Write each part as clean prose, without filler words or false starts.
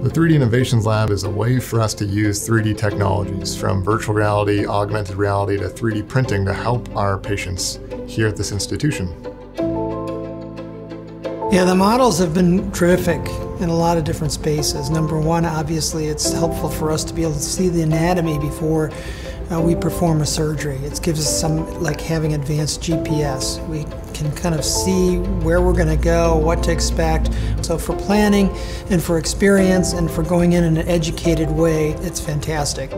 The 3D Innovations Lab is a way for us to use 3D technologies, from virtual reality, augmented reality, to 3D printing to help our patients here at this institution. Yeah, the models have been terrific in a lot of different spaces. Number one, obviously, it's helpful for us to be able to see the anatomy before we perform a surgery. It gives us some, like having advanced GPS. We can kind of see where we're going to go, what to expect. So for planning and for experience and for going in an educated way, it's fantastic.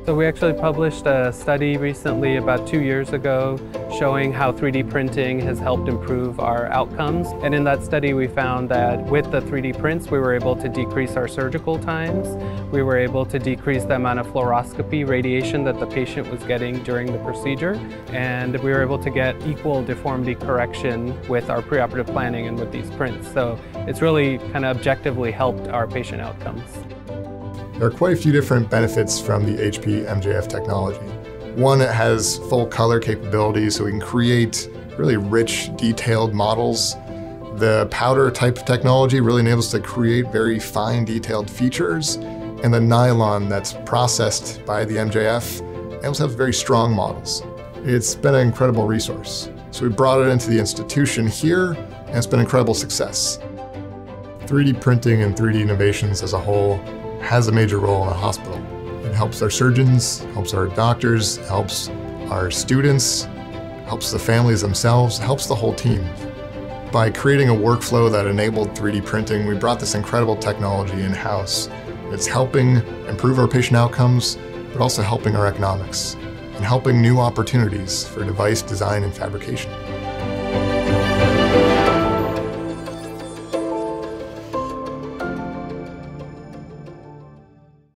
So we actually published a study recently, about 2 years ago, showing how 3D printing has helped improve our outcomes. And in that study we found that with the 3D prints we were able to decrease our surgical times. We were able to decrease the amount of fluoroscopy radiation that the patient was getting during the procedure. And we were able to get equal deformity correction with our preoperative planning and with these prints. So it's really kind of objectively helped our patient outcomes. There are quite a few different benefits from the HP MJF technology. One, it has full color capabilities, so we can create really rich, detailed models. The powder type technology really enables us to create very fine, detailed features. And the nylon that's processed by the MJF enables us to have very strong models. It's been an incredible resource. So we brought it into the institution here, and it's been an incredible success. 3D printing and 3D innovations as a whole has a major role in a hospital. It helps our surgeons, helps our doctors, helps our students, helps the families themselves, helps the whole team. By creating a workflow that enabled 3D printing, we brought this incredible technology in-house. It's helping improve our patient outcomes, but also helping our economics and helping new opportunities for device design and fabrication.